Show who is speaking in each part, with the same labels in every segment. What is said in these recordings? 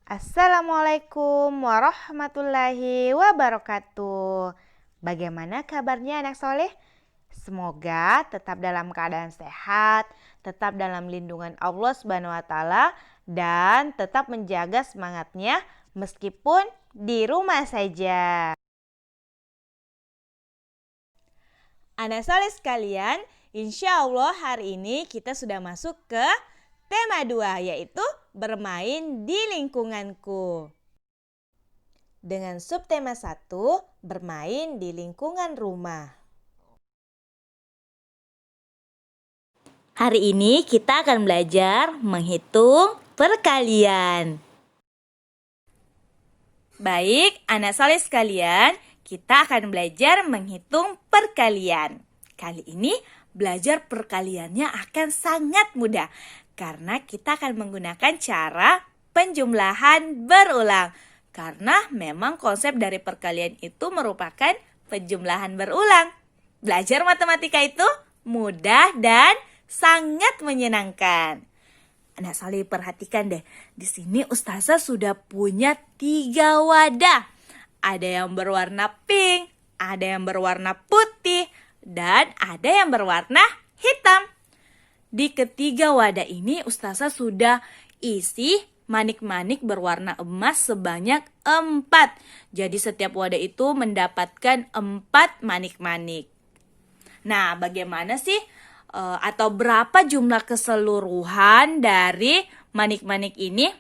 Speaker 1: Assalamualaikum warahmatullahi wabarakatuh. Bagaimana kabarnya anak soleh? Semoga tetap dalam keadaan sehat, tetap dalam lindungan Allah Subhanahu wa taala dan tetap menjaga semangatnya meskipun di rumah saja. Anak soleh sekalian, insya Allah hari ini kita sudah masuk ke tema 2, yaitu bermain di lingkunganku. Dengan subtema 1, bermain di lingkungan rumah. Hari ini kita akan belajar menghitung perkalian. Baik, anak soleh sekalian, kita akan belajar menghitung perkalian. Kali ini belajar perkaliannya akan sangat mudah karena kita akan menggunakan cara penjumlahan berulang. Karena memang konsep dari perkalian itu merupakan penjumlahan berulang. Belajar matematika itu mudah dan sangat menyenangkan. Anak soleh perhatikan deh, di sini Ustazah sudah punya 3 wadah. Ada yang berwarna pink, ada yang berwarna putih, dan ada yang berwarna hitam. Di ketiga wadah ini Ustazah sudah isi manik-manik berwarna emas sebanyak 4. Jadi setiap wadah itu mendapatkan 4 manik-manik. Nah, bagaimana sih atau berapa jumlah keseluruhan dari manik-manik ini?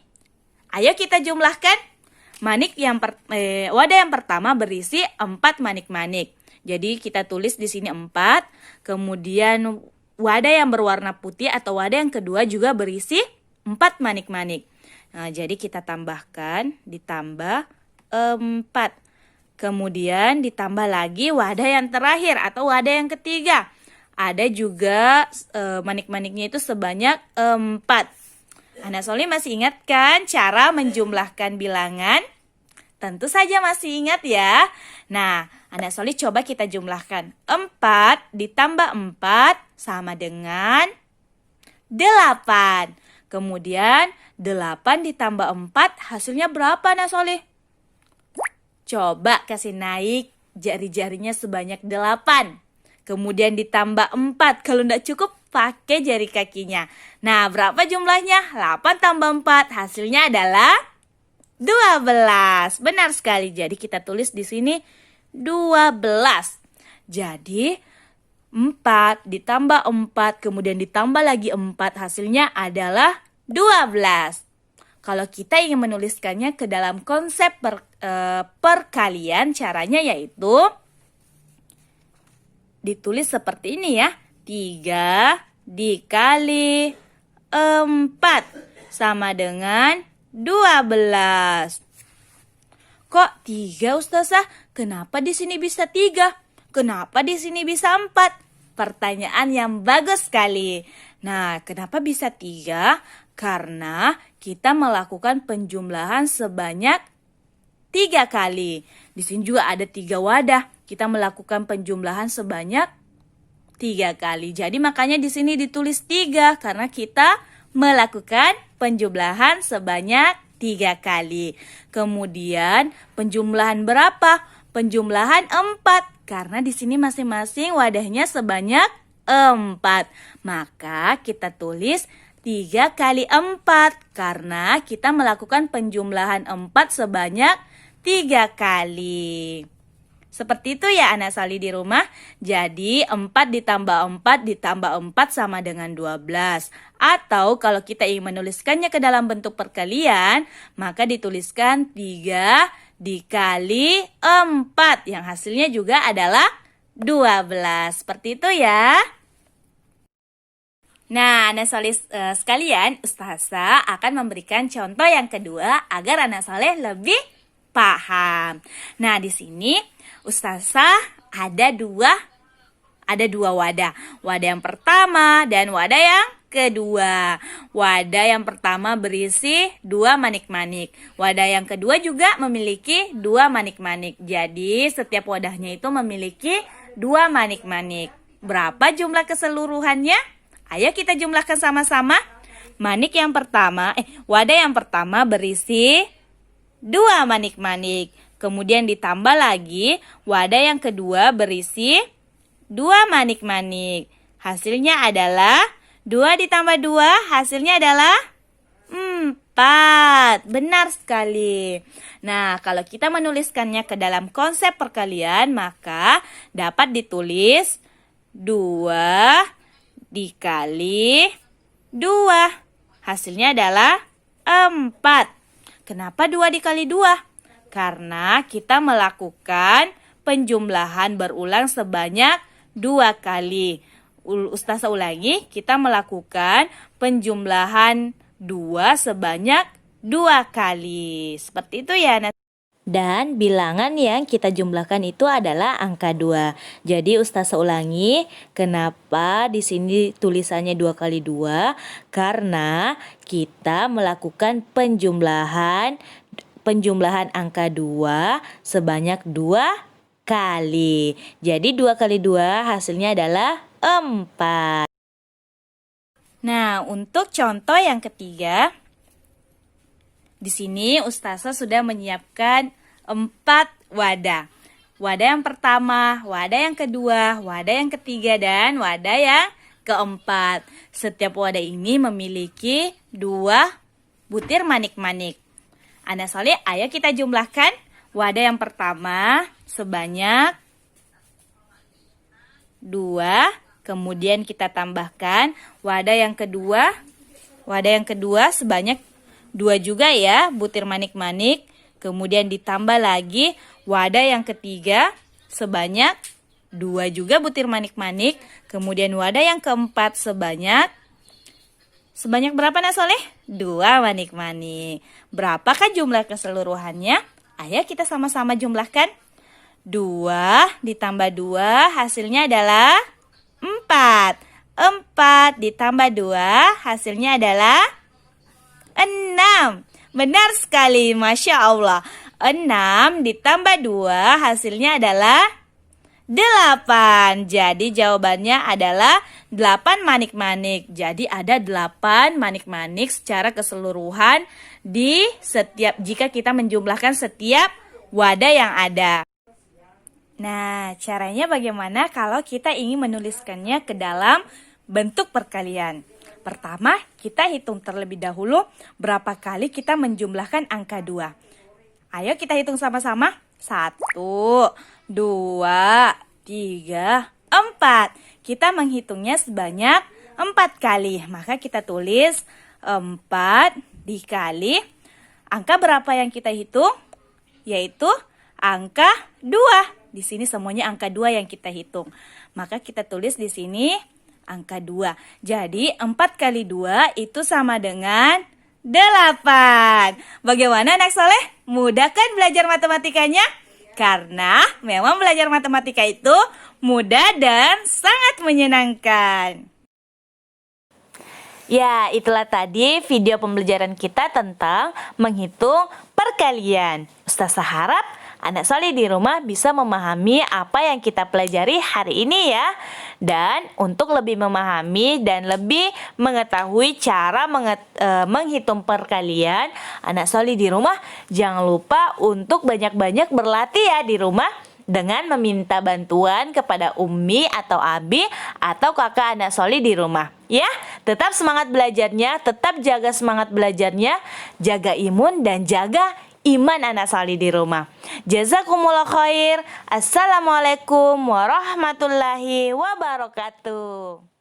Speaker 1: Ayo kita jumlahkan. Wadah yang pertama berisi 4 manik-manik. Jadi kita tulis di sini 4. Kemudian wadah yang berwarna putih atau wadah yang kedua juga berisi 4 manik-manik. Nah, jadi kita tambahkan, ditambah 4. Kemudian ditambah lagi wadah yang terakhir atau wadah yang ketiga. Ada juga manik-maniknya itu sebanyak 4. Anak soleh masih ingat kan cara menjumlahkan bilangan? Tentu saja masih ingat ya. Nah, anak soleh coba kita jumlahkan. 4 ditambah 4 sama dengan 8. Kemudian 8 ditambah 4 hasilnya berapa anak soleh? Coba kasih naik jari-jarinya sebanyak 8. Kemudian ditambah 4. Kalau tidak cukup pakai jari kakinya. Nah, berapa jumlahnya? 8 tambah 4 hasilnya adalah 12. Benar sekali. Jadi kita tulis di sini 12. Jadi 4 ditambah 4 kemudian ditambah lagi 4 hasilnya adalah 12. Kalau kita ingin menuliskannya ke dalam konsep perkalian, caranya yaitu ditulis seperti ini ya. 3 dikali 4 sama dengan 12. Kok 3 Ustazah? Kenapa di sini bisa 3? Kenapa di sini bisa 4? Pertanyaan yang bagus sekali. Nah, kenapa bisa 3? Karena kita melakukan penjumlahan sebanyak 3 kali. Di sini juga ada 3 wadah. Kita melakukan penjumlahan sebanyak 3 kali. Jadi makanya di sini ditulis 3 karena kita melakukan penjumlahan sebanyak 3 kali. Kemudian penjumlahan berapa? Penjumlahan 4 karena di sini masing-masing wadahnya sebanyak 4. Maka kita tulis 3 kali 4 karena kita melakukan penjumlahan 4 sebanyak 3 kali. Seperti itu ya anak soleh di rumah. Jadi 4 ditambah 4 ditambah 4 sama dengan 12. Atau kalau kita ingin menuliskannya ke dalam bentuk perkalian, maka dituliskan 3 dikali 4. Yang hasilnya juga adalah 12. Seperti itu ya. Nah, anak soleh sekalian, Ustazah akan memberikan contoh yang kedua agar anak soleh lebih paham. Nah, di sini Ustazah ada dua wadah. Wadah yang pertama dan wadah yang kedua. Wadah yang pertama berisi 2 manik-manik. Wadah yang kedua juga memiliki 2 manik-manik. Jadi setiap wadahnya itu memiliki 2 manik-manik. Berapa jumlah keseluruhannya? Ayo kita jumlahkan sama-sama. Wadah yang pertama berisi 2 manik-manik. Kemudian ditambah lagi wadah yang kedua berisi 2 manik-manik. Hasilnya adalah 2 ditambah 2, hasilnya adalah 4. Benar sekali. Nah, kalau kita menuliskannya ke dalam konsep perkalian, maka dapat ditulis 2 dikali 2. Hasilnya adalah 4. Kenapa 2 dikali 2? Karena kita melakukan penjumlahan berulang sebanyak 2 kali. Ustazah ulangi, kita melakukan penjumlahan 2 sebanyak 2 kali. Seperti itu ya. Dan bilangan yang kita jumlahkan itu adalah angka 2. Jadi Ustazah ulangi, kenapa di sini tulisannya 2 kali 2? Karena kita melakukan penjumlahan angka 2 sebanyak 2 kali. Jadi 2 kali 2 hasilnya adalah 4. Nah, untuk contoh yang ketiga, di sini Ustazah sudah menyiapkan 4 wadah. Wadah yang pertama, wadah yang kedua, wadah yang ketiga, dan wadah yang keempat. Setiap wadah ini memiliki 2 butir manik-manik. Anak soleh, ayo kita jumlahkan. Wadah yang pertama sebanyak 2, kemudian kita tambahkan wadah yang kedua. Wadah yang kedua sebanyak 2 juga ya, butir manik-manik. Kemudian ditambah lagi wadah yang ketiga sebanyak 2 juga butir manik-manik. Kemudian wadah yang keempat sebanyak berapa Nak Soleh? 2 manik-manik. Berapakah jumlah keseluruhannya? Ayo kita sama-sama jumlahkan. 2 ditambah 2 hasilnya adalah 4. 4 ditambah 2 hasilnya adalah 6. Benar sekali, Masya Allah. 6 ditambah 2 hasilnya adalah 8. Jadi jawabannya adalah 8 manik-manik. Jadi ada 8 manik-manik secara keseluruhan jika kita menjumlahkan setiap wadah yang ada. Nah, caranya bagaimana kalau kita ingin menuliskannya ke dalam bentuk perkalian? Pertama, kita hitung terlebih dahulu berapa kali kita menjumlahkan angka 2. Ayo kita hitung sama-sama. 1, 2, 3, 4. Kita menghitungnya sebanyak 4 kali. Maka kita tulis 4 dikali angka berapa yang kita hitung? Yaitu angka 2. Di sini semuanya angka 2 yang kita hitung. Maka kita tulis di sini angka 2. Jadi 4 kali 2 itu sama dengan 8. Bagaimana anak soleh? Mudah kan belajar matematikanya? Karena memang belajar matematika itu mudah dan sangat menyenangkan. Ya, itulah tadi video pembelajaran kita tentang menghitung perkalian. Ustazah harap anak soleh di rumah bisa memahami apa yang kita pelajari hari ini ya. Dan untuk lebih memahami dan lebih mengetahui cara menghitung perkalian, anak soleh di rumah jangan lupa untuk banyak-banyak berlatih ya di rumah, dengan meminta bantuan kepada Umi atau Abi atau kakak anak soleh di rumah. Ya, tetap semangat belajarnya, tetap jaga semangat belajarnya, jaga imun dan jaga iman anak soleh di rumah. Jazakumullah khair. Assalamualaikum warahmatullahi wabarakatuh.